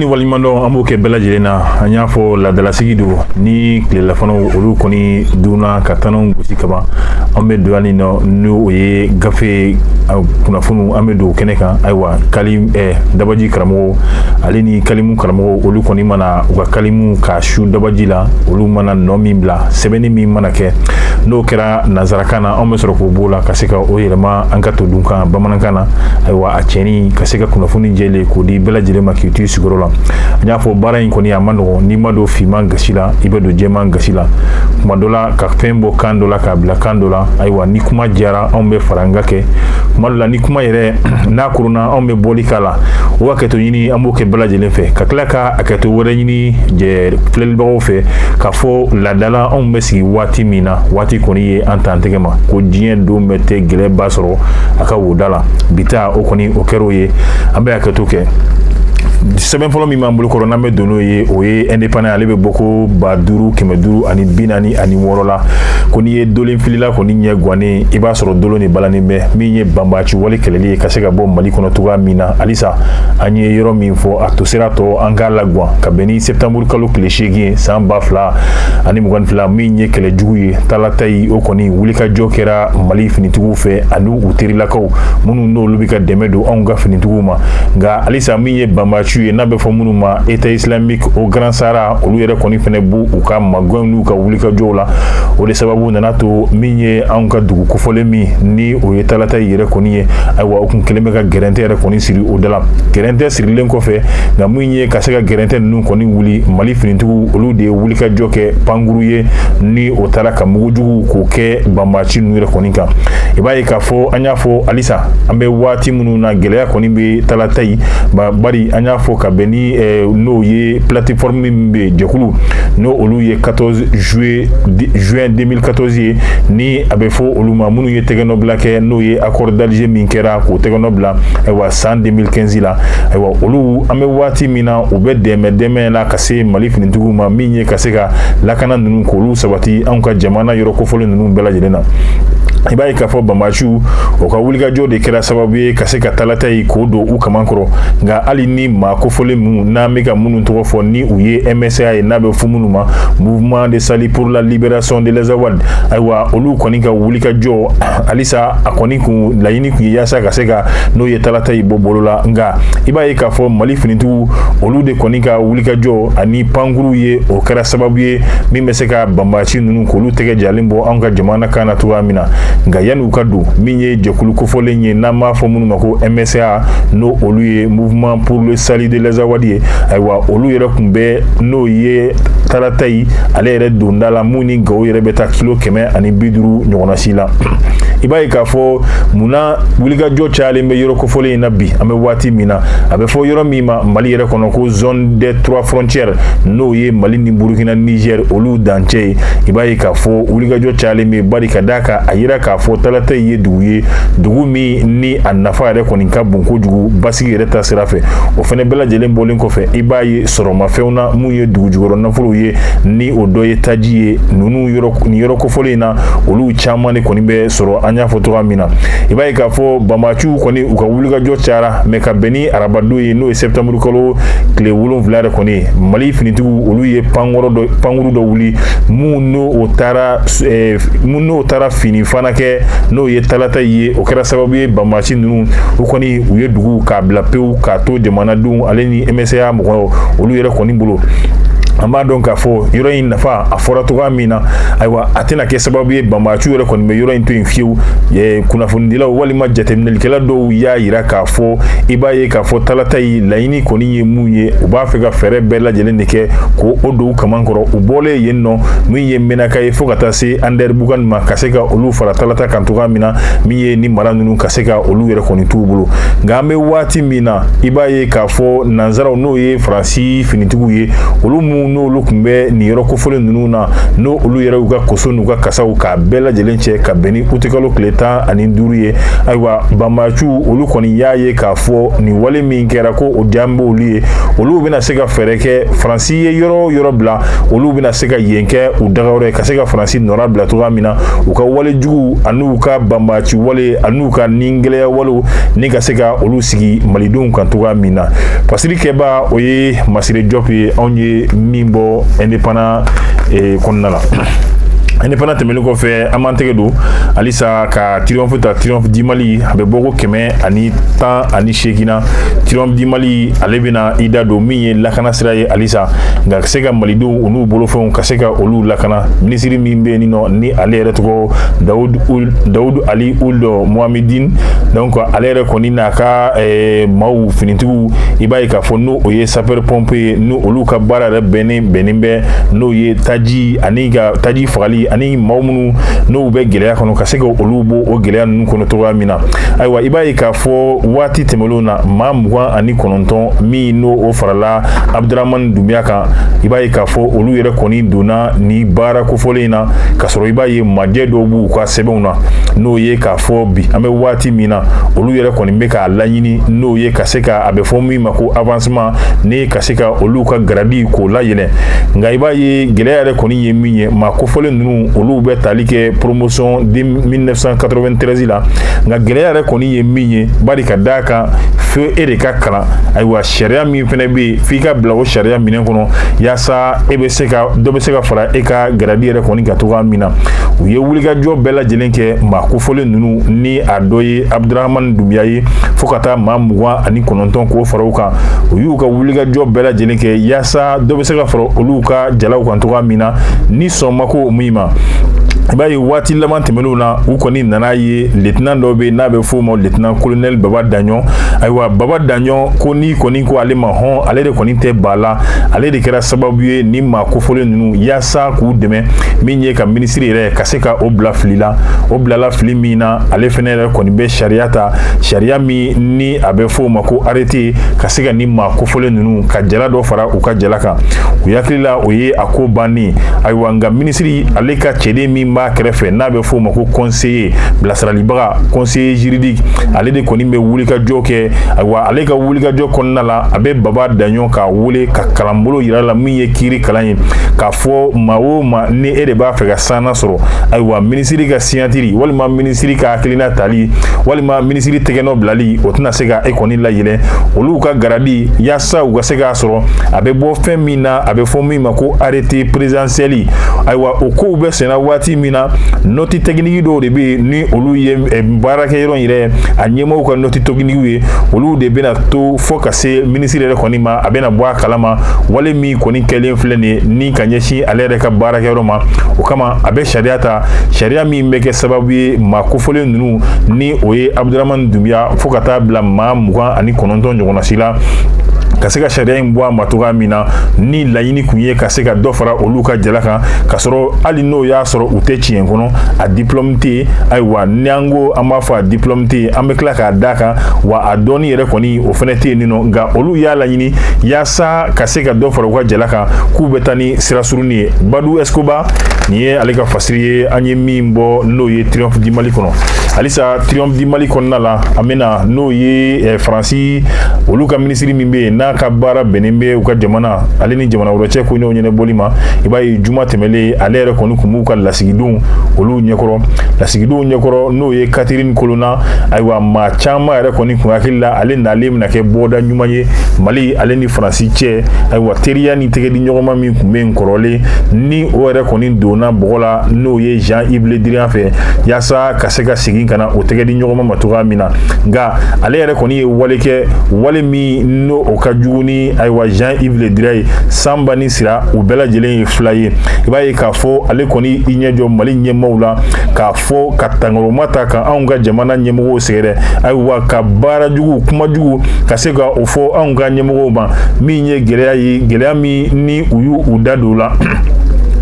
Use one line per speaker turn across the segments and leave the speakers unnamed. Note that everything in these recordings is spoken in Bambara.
Walimando amoke bela jelena anya fo la dalasigi do ni klela fano olu koni duna katano gusi kaba ambe do ani no nu oye gafe kuna funu ambe do keneka aiwa kalim dabaji karamo alini kalimu karamo olu koni mana wa kalimu ka shu dabaji la olu mana no mimbla sebeni mi mana ke no kera nazarakana ambe soro ko bola kaseka oyelema ankato dunka bamanankana aiwa acheni kaseka kuna funu jele ko di bela jelema ki sigorola anya fo bara in koni amano ni mado fima gasila ibedo jema gasila madola ka fembo kandola ka bla kandola aiwa ni kuma jara ombe faranga ke madola ni kuma yere na kuruna ombe bolikala wa keto yini amoke bela jelen fe ka klaka aketo wore yini je flelbo fe ka fo la dala ombe si wati mina wati koni ye antantegema ko dien do mete gele basoro aka wodala bita okoni okero ye ambe aketo ke seben folo mi mambulu korona me dono ye oye indépendant ale be boko baduru kemeduru ani binani ani worola koni ye dolen filila koni nye gwane iba soro dolo ni balani be mi nye bambachi wale keleli kaseka bo mali kono tuga mina alisa anye yoro mi fo atosera to anga lagwa ka beni septembre kalo kleshegi samba fla ani mugwan fla mi nye kele juye talatai okoni wulika jokera mali finitugu fe anu uteri lakaw munu no lubika demedo onga finitugu ma ga alisa mi nye bambachi na be fo munu ma état islamique au Grand Sahara olu yere koni fene bu u ka magonu ka wulika jola o de sababu nana to minye an ka dugu ko fole mi ni o yetalata yere koni ye aywa o kun keleme ka gerente yere koni siri o dala gerente siri len ko fe nga minye ka se ka gerente nu koni wuli mali finintugu olu de wulika joke panguruye ni o tara ka mugujugu ko ke bambachi nu yere koni ka ibaye ka fo anya fo alisa ambe wati munu na geleya koni be talatai ba bari anya fo ka beni no ye plateforme mbe jekulu no olu ye 14 juin 2014 ni abefo olu ma munu ye tegeno blake no ye accord d'Alger minkera ko tegeno bla ewa 2015 la ewa olu ame wati mina ube deme la kase mali finintugu ma minye kaseka lakana nunu ko olu sabati anka jamana yoroko folo nunu bela jelena ibaye ka fo bambachu o ka wulga jode kera sababu ye kaseka talata yi ko do u kamankoro nga ali ni ma ko fole mu na mega munu to fo ni uye MSA na be fumunu ma mouvement de salut pour la libération de l'Azawad aywa olu koni ka wulika jo alisa akoni ku la yini ku yasa kaseka no ye talata yi bobolola nga ibaye ka fo mali finitu olu de koni ka wulika jo ani panguru ye o kera sababu ye mi meseka bambachi nunu ko lu tege jalimbo anga jamana kana tuwa mina nga yanu kadu minye jekulu ko folenye na ma fo munu mako MSA no olu ye mouvement pour le salut de l'Azawadi aywa olu yere kumbe no ye talatai ale yere dondala muni gawo yere beta kilo keme ani biduru nyona sila ibaye ka fo muna wuliga jo chale me yoro ko fole na bi ame wati mina abe fo yoro mima mali yere kono ko zone des trois frontières no ye mali ni Burkina Niger olu danche ibaye ka fo wuliga jo chale me bari kadaka ayira ka fo talata ye dugu mi ni annafa yere koni ka bunko jugu basigi yere ta sirafe o fene bela jelen bolin ko fe ibaye soroma feuna mu ye dugu jugoro na folo ye ni odo ye tajiye nunu yoro ko fole na olu chamane koni be soro anya foto amina ibaye ka fo bamachu koni uka wulga jo chara me ka beni arabado ye no septembre kolo kle wulon vlare koni mali finitugu olu ye panguru do wuli mu no otara fini fana ke no ye talata ye o kera sababu ye bamachi nunu ukoni uye dugu ka blapeu ka to jamana dun aleni MSA mo olu yere koni bolo amba donc afo yoro in nafa afora to amina aywa atina ke sababu ye bambachu yoro kon me yoro into infiu ye kuna fundila wali majjate minel kala do ya ira ka fo ibaye ka fo talata yi laini koni ye muye uba fega fere bella jelende ke ko odo kamankoro ubole yenno muye mena kay fo kata se ander bugan ma kaseka olu fara talata kan to amina miye ni maranunu kaseka olu yoro koni tubulu ngame wati mina ibaye ka fo nanzara no ye franci finitugu ye olu mu minnu n'olu kun bɛ nin yɔrɔ kofɔlen ninnu na n'o olu yɛrɛ y'u ka koso n'u ka kasaw k'a bɛɛ lajɛlen cɛ ka bɛn ni utikalo tile 15 ye ayiwa banbaaciw olu kɔni y'a ye k'a fɔ nin wale min kɛra ko o diya b'olu ye olu bɛna se ka fɛɛrɛ kɛ Faransi ye yɔrɔ yɔrɔ bila olu bɛna se ka yen kɛ u dagayɔrɔ ye ka se ka Faransi nɔra bila cogoya min na u ka wale jugu an'u ka banbaaci wale an'u ka ningɛlɛya walew ni ka se ka olu sigi malidenw kan cogoya min na pasiri kɛba o ye Masire Diop ye anw ye min bɔ indépendant kɔnɔna la indépendant tɛmɛnen kɔfɛ an m'an tɛgɛ don halisa ka triomphe ta triomphe du Mali a bɛ bɔ ko 118 na triomphe du Mali ale bɛna i da don min ye lakana sira ye halisa nka ka se ka malidenw olu bolofɛnw ka se ka olu lakana minisiri min bɛ yen nɔ ni ale yɛrɛ tɔgɔ Daoud Ali Ould Mohamedine donc ale yɛrɛ kɔni n'a ka maaw finitigiw i b'a ye k'a fɔ n'o ye sapeur pompier n'o olu ka baara yɛrɛ bɛnnen bɛ n'o ye taji ani ka taji fagali ani maaw minnu n'u bɛ gɛlɛya kɔnɔ ka se ka olu bɔ o gɛlɛya ninnu kɔnɔ cogoya min na ayiwa i b'a ye k'a fɔ waati tɛmɛnlenw na maa 29 min n'o o farala Abdramane Doumbouya kan i b'a ye k'a fɔ olu yɛrɛ kɔni donna ni baara kofɔlen in na ka sɔrɔ i b'a ye majɛ dɔw b'u ka sɛbɛnw na n'o ye k'a fɔ bi an bɛ waati min na olu yɛrɛ kɔni bɛ k'a laɲini n'o ye ka se ka a bɛ fɔ min ma ko avancement ni ka se ka olu ka garadi k'o layɛlɛn nka i b'a ye gɛlɛya yɛrɛ kɔni ye min ye maa kofɔlen ninnu olu bɛ tali kɛ promotion de 1993 la nka gɛlɛya yɛrɛ kɔni ye min ye bari ka d'a kan fo e de ka kalan ayiwa sariya min fɛnɛ bɛ yen f'i ka bila o sariya minɛn kɔnɔ yaasa dɔ bɛ se ka fara e ka garadi yɛrɛ kɔni ka cogoya min na u ye wulikajɔ bɛɛ lajɛlen kɛ maa kofɔlen ninnu ni a dɔ ye Abdramane Doumbouya ye fo ka taa maa 29 k'o fara u kan u y'u ka wulikajɔ bɛɛ lajɛlen kɛ yaasa dɔ bɛ se ka fara olu ka jalaw kan cogoya min na ni sɔnma ko min ma i b'a ye waati laban tɛmɛnenw na u kɔni nana ye lieutenant dɔ bɛ n'a bɛ f'o ma lieutenant colonel Baba Daɲon ayiwa Baba Daɲon ko ni kɔni ko ale ma hɔn ale de kɔni tɛ ba la ale de kɛra sababu ye ni maa kofɔlen ninnu yaasa k'u dɛmɛ min ye ka minisiri yɛrɛ ka se ka o bila fili la o bilala fili min na ale fɛnɛ yɛrɛ kɔni bɛ sariya ta sariya min ni a bɛ f'o ma ko arrêté ka se ka ni maa kofɔlen ninnu ka jala dɔ fara u ka jala kan u hakili la o ye a ko bannen ayiwa nka minisiri ale ka cɛden min b'a kɛrɛfɛ n'a bɛ f'o ma ko conseiller bilasiralibaga conseiller juridique ale de kɔni bɛ wulikajɔ kɛ ayiwa ale ka wulikajɔ kɔnɔna la a bɛ Baba Daɲon k'a wele ka kalanbolo yira la min ye kiiri kalan ye k'a fɔ maa o maa ni e de b'a fɛ ka saana sɔrɔ ayiwa minisiri ka signatiri walima minisiri ka hakilina tali walima minisiri tɛgɛnɔ bilali o tɛna se ka e kɔni layɛlɛn olu ka garadi yaasa u ka se k'a sɔrɔ a bɛ bɔ fɛn min na a bɛ fɔ min ma ko arrêté présidentiel ayiwa o kow bɛ senna waati min na noti technique dɔw de bɛ yen ni olu ye baarakɛyɔrɔ yɛrɛ a ɲɛmɔgɔw ka noti technique ye olu de bɛna to fo ka se minisiri yɛrɛ kɔni ma a bɛna bɔ a kalama wale min kɔni kɛlen filɛ nin ye ni ka ɲɛsin ale yɛrɛ ka baarakɛyɔrɔ ma o kama a bɛ sariya ta sariya min bɛ kɛ sababu ye maa kofɔlen ninnu ni o ye Abdramane Doumbouya fo ka taa bila maa 29 ɲɔgɔnna si la ka se ka sariya in bɔ a ma cogoya min na ni laɲini kun ye ka se ka dɔ fara olu ka jala kan ka sɔrɔ hali n'o y'a sɔrɔ u tɛ tiɲɛ kɔnɔ a diplôme tɛ yen ayiwa ni an ko an b'a fɔ a diplôme tɛ yen an bɛ tila k'a d'a kan wa a dɔnni yɛrɛ kɔni o fɛnɛ tɛ yen nɔ nka olu y'a laɲini yaasa ka se ka dɔ fara u ka jala kan k'u bɛ taa ni sira surunin ye Badou Escobar nin ye ale ka fasiri ye an ye min bɔ n'o ye triomphe du Mali kɔnɔ halisa triomphe du Mali kɔnɔna la an bɛna n'o ye Faransi olu ka minisiri min bɛ yen n'a ka baara bɛnnen bɛ u ka jamana ale ni jamana wɛrɛ cɛ ko ɲɔgɔn ɲɛnɛbɔli ma i b'a ye juma tɛmɛlen ale yɛrɛ kɔni kun b'u ka lasigidenw olu ɲɛkɔrɔ n'o ye Catherine Colonna ayiwa maa caman yɛrɛ kɔni kun hakili la ale n'ale bɛna kɛ bɔda ɲuman ye Mali ale ni Faransi cɛ ayiwa teriya ni tɛgɛ di ɲɔgɔnma min kun bɛ yen kɔrɔlen ni o yɛrɛ kɔni donna bɔgɔ la n'o ye Jean-Yves Le Drian fɛ yaasa ka se ka segin ka na o tɛgɛ di ɲɔgɔnma ma cogoya min na nka ale yɛrɛ kɔni ye wale kɛ wale min n'o o ka jugu ni ayiwa Jean-Yves Le Drian ye Sanba ni Sira u bɛɛ lajɛlen ye fila ye i b'a ye k'a fɔ ale kɔni i ɲɛ jɔ Mali ɲɛmaaw la k'a fɔ ka tangɔrɔma ta ka anw ka jamana ɲɛmɔgɔw sɛgɛrɛ ayiwa ka baara jugu kuma jugu ka se ka o fɔ anw ka ɲɛmɔgɔw ma min ye gɛlɛya ye gɛlɛya min ni u y'u da don o la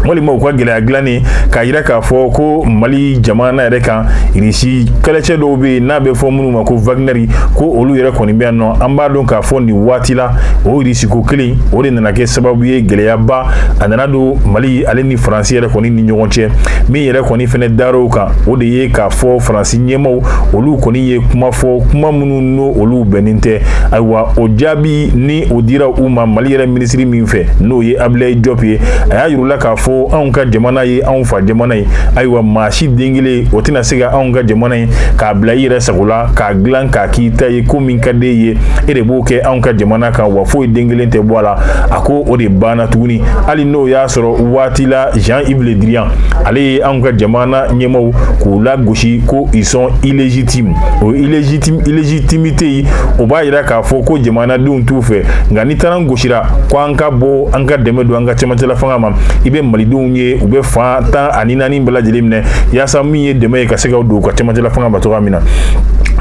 walima u ka gɛlɛya dilanni k'a yira k'a fɔ ko Mali jamana yɛrɛ kan irisi kɛlɛcɛ dɔw bɛ n'a bɛ fɔ minnu ma ko Wagner ko olu yɛrɛ kɔni bɛ yan nɔ an b'a dɔn k'a fɔ nin waati la o irisi ko kelen o de nana kɛ sababu ye gɛlɛyaba a nana don Mali ale ni Faransi yɛrɛ kɔni ni ɲɔgɔn cɛ min yɛrɛ kɔni fɛnɛ dar'o kan o de ye k'a fɔ Faransi ɲɛmaaw olu kɔni ye kuma fɔ kuma minnu n'o olu bɛnnen tɛ ayiwa o jaabi ni o dira u ma Mali yɛrɛ minisiri min fɛ n'o ye Abdoulaye Diop ye a y'a yir'u la k'a fɔ anw ka jamana ye anw fa jamana ye ayiwa maa si den kelen o tɛna se ka anw ka jamana ye k'a bila i yɛrɛ sago la k'a dilan k'a k'i ta ye ko min ka d'e ye e de b'o kɛ anw ka jamana kan wa foyi den kelen tɛ bɔ a la a ko o de banna tuguni hali n'o y'a sɔrɔ waati la Jean-Yves Le Drian ale ye anw ka jamana ɲɛmaaw k'u lagosi ko ils sont illégitimes o illégitimité yi o b'a yira k'a fɔ ko jamanadenw t'u fɛ nka ni taara gosira ko an ka bɔ an ka dɛmɛ don an ka cɛmancɛla fanga ma i bɛ malidenw ye u bɛ fan 14 bɛɛ lajɛlen minɛ yaasa min ye dɛmɛ ye ka se ka don u ka cɛmancɛla fanga ma cogoya min na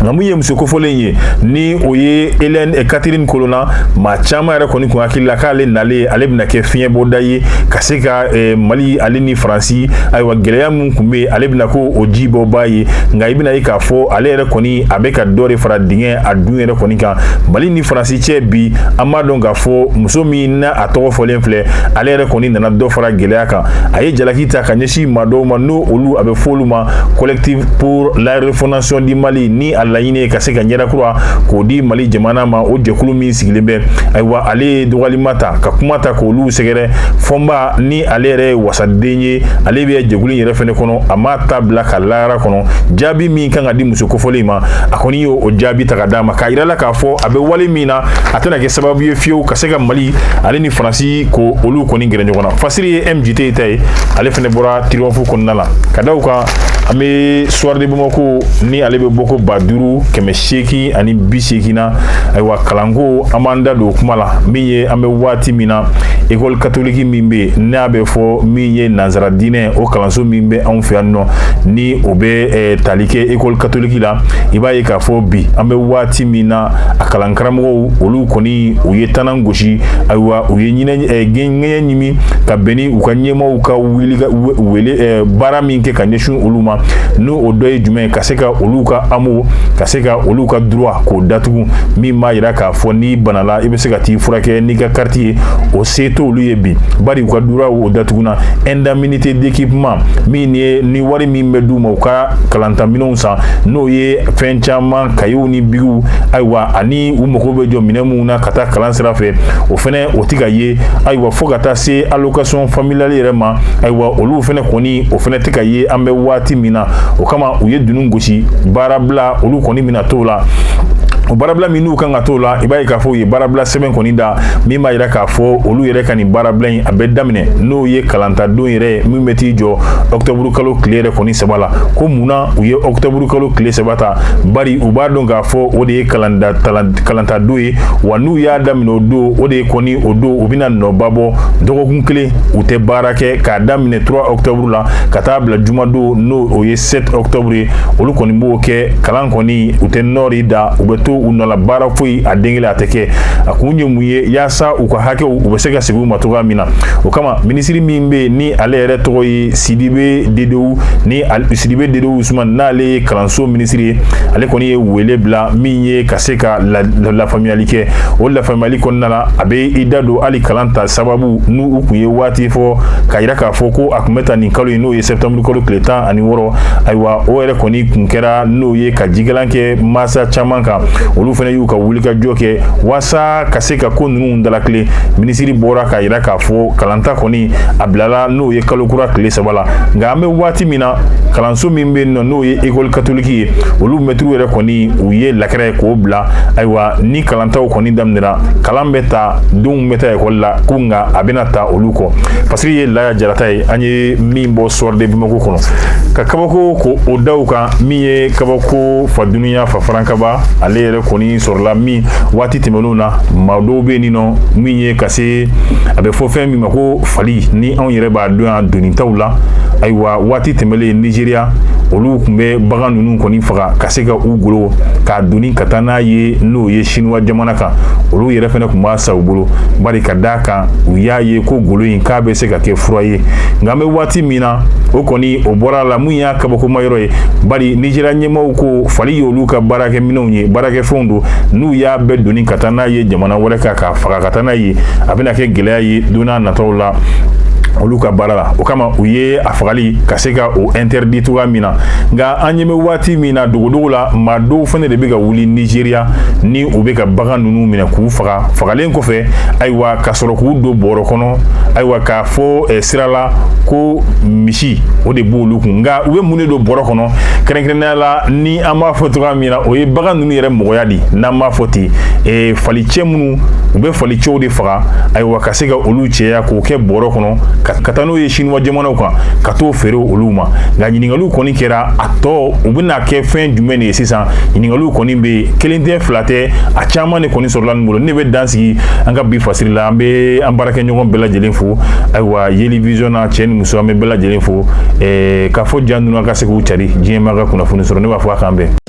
nka mun ye muso kofɔlen ye ni o ye Hélène Catherine Colonna maa caman yɛrɛ kɔni kun hakili la k'ale nalen ale bɛna kɛ fiɲɛbɔda ye ka se ka Mali ale ni Faransi ayiwa gɛlɛya min kun bɛ ale bɛna ko o jibɔba ye nka i bɛna ye k'a fɔ ale yɛrɛ kɔni a bɛ ka dɔ de fara dingɛ a dun yɛrɛ kɔni kan Mali ni Faransi cɛ bi an b'a dɔn k'a fɔ muso min na a tɔgɔ fɔlen filɛ ale yɛrɛ kɔni nana dɔ fara gɛlɛya kan a ye jalaki ta ka ɲɛsin maa dɔw ma n'o olu a bɛ fɔ olu ma collectif pour la refondation du Mali ni a laɲini ka se ka ɲɛdakura k'o di Mali jamana ma o jɛkulu min sigilen bɛ ayiwa ale ye dɔgɔlima ta ka kuma ta k'olu sɛgɛrɛ fɔnba ni ale yɛrɛ ye wasaden ye ale bɛ jɛkulu yɛrɛ fɛnɛ kɔnɔ a m'a ta bila ka layara kɔnɔ jaabi min kan ka di muso kofɔlen ma a kɔni y'o jaabi ta ka d'a ma k'a yira la k'a fɔ a bɛ wale min na a tɛna kɛ sababu ye fiyewu ka se ka Mali ale ni Faransi ko olu kɔni gɛrɛ ɲɔgɔn na fasiri ye MJT ta ye ale fɛnɛ bɔra triomphe kɔnɔna la ka da o kan an bɛ soir de Bamako ni ale bɛ bɔ ko 580 na ayiwa kalanko an b'an da don kuma la min ye an bɛ waati min na école catholique min bɛ n'a bɛ fɔ min ye nanzara diinɛ o kalanso min bɛ anw fɛ yan nɔ ni o bɛ tali kɛ école catholique la i b'a ye k'a fɔ bi an bɛ waati min na a kalan karamɔgɔw olu kɔni u ye tanan gosi ayiwa u ye ŋɛɲɛ ɲimi ka bɛn ni u ka ɲɛmaaw ka wele baara min kɛ ka ɲɛsin olu ma n'o o dɔ ye jumɛn ka se ka olu ka amour ka se ka olu ka droit k'o datugu min b'a yira k'a fɔ ni banala i bɛ se ka t'i furakɛ n'i ka carte ye o se t'olu ye bi bari u ka droit o datuguna indemnité d'équipement min ye ni wari min bɛ d'u ma u ka kalantanminɛnw san n'o ye fɛn caman kayew ni bigiw ayiwa ani u mago bɛ jɔ minɛn minnu na ka taa kalan sira fɛ o fɛnɛ o tɛ ka ye ayiwa fo ka taa se allocation familiale yɛrɛ ma ayiwa olu fɛnɛ kɔni o fɛnɛ tɛ ka ye an bɛ waati min na o kama u ye dunun gosi baarabila olu kɔni bɛna t'o la o baarabila min n'u kan ka t'o la i b'a ye k'a fɔ u ye baarabila sɛbɛn kɔni da min b'a yira k'a fɔ olu yɛrɛ ka nin baarabila in a bɛ daminɛ n'o ye kalanta don yɛrɛ min bɛ t'i jɔ octobre kalo tile yɛrɛ kɔni saba la ko munna u ye octobre kalo tile saba ta bari u b'a dɔn k'a fɔ o de ye kalanta don ye wa n'u y'a daminɛ o don o de ye kɔni o don u bɛna nɔba bɔ dɔgɔkun kelen u tɛ baara kɛ k'a daminɛ 3 octobre la ka taa bila juma don n'o o ye 7 octobre ye olu kɔni b'o kɛ kalan kɔni u tɛ nɔɔri da u bɛ to u nɔla baara foyi a den kelen a tɛ kɛ a kun ye mun ye yaasa u ka hakɛw u bɛ se ka segin u ma cogoya min na o kama minisiri min bɛ yen ni ale yɛrɛ tɔgɔ ye Sidibe Dedewu ni Sidibe Dedewu Usumani n'ale ye kalanso minisiri ye ale kɔni ye wele bila min ye ka se ka lafaamuyali kɛ o lafaamuyali kɔnɔna la a bɛ i da don hali kalan ta sababu n'u u kun ye waati fɔ ka yira k'a fɔ ko a kun bɛ ta nin kalo ye n'o ye septembre kalo tile 16 ayiwa o yɛrɛ kɔni kun kɛra n'o ye ka jigilan kɛ masa caman kan olu fana y'u ka wulikajɔ kɛ waasa ka se ka ko ninnu dalakile minisiri bɔra k'a yira k'a fɔ kalanta kɔni a bilala n'o ye kalo kura tile 3 la nka an bɛ waati min na kalanso min bɛ yen nɔ n'o ye école catholique ye olu mɛtiriw yɛrɛ kɔni u ye lakɛrɛ ye k'o bila ayiwa ni kalantaw kɔni daminɛra kalan bɛ ta denw bɛ taa école la ko nka a bɛna ta olu kɔ parce que ye Laya Jarata ye an ye min bɔ soir de Bamako kɔnɔ ka kabako ko o daw kan min ye kabako fadunuya fafarankaba ale yɛrɛ kɔni sɔrɔla min waati tɛmɛnenw na maa dɔw bɛ yen nɔ min ye ka se a bɛ fɔ fɛn min ma ko fali ni anw yɛrɛ b'a dɔn yan donitaw la ayiwa waati tɛmɛlen Nigeria olu tun bɛ bagan ninnu kɔni faga ka se ka u golo k'a doni ka taa n'a ye n'o ye Chinois jamana kan olu yɛrɛ fɛnɛ tun b'a sa u bolo bari ka d'a kan u y'a ye ko golo in k'a bɛ se ka kɛ fura ye nka an bɛ waati min na o kɔni o bɔra la mun y'a kabakoma yɔrɔ ye bari Nigeria ɲɛmaaw ko fali y'olu ka baarakɛminɛnw ye baarakɛfɛnw don n'u y'a bɛɛ doni ka taa n'a ye jamana wɛrɛ kan k'a faga ka taa n'a ye a bɛna kɛ gɛlɛya ye don n'a nataw la olu ka baara la o kama u ye a fagali ka se ka o interdit cogoya min na nka an ɲɛ bɛ waati min na dogodogo la maa dɔw fɛnɛ de bɛ ka wuli Nigeria ni u bɛ ka bagan ninnu minɛ k'u faga fagalen kɔfɛ ayiwa ka sɔrɔ k'u don bɔrɔ kɔnɔ ayiwa k'a fɔ sira la ko misi o de b'olu kun nka u bɛ mun de don bɔrɔ kɔnɔ kɛrɛnkɛrɛnnenya la ni an b'a fɔ cogoya min na o ye bagan ninnu yɛrɛ mɔgɔya de n'an b'a fɔ ten falicɛ minnu u bɛ falicɛw de faga ayiwa ka se ka olu cɛya k'o kɛ bɔrɔ kɔnɔ ka taa n'o ye Chinois jamanaw kan ka t'o feere olu ma nka ɲininkaliw kɔni kɛra a tɔ u bɛna kɛ fɛn jumɛn de ye sisan ɲininkaliw kɔni bɛ yen kelen tɛ fila tɛ a caman de kɔni sɔrɔla nin bolo ne bɛ dan sigi an ka bi fasiri la an bɛ an baarakɛɲɔgɔn bɛɛ lajɛlen fo ayiwa Yeli Vision na cɛ ni muso an bɛ bɛɛ lajɛlen fo k'a fɔ ja ninnu an ka se k'u cari diɲɛmaa ka kunnafoni sɔrɔ ne b'a fɔ a k'an bɛn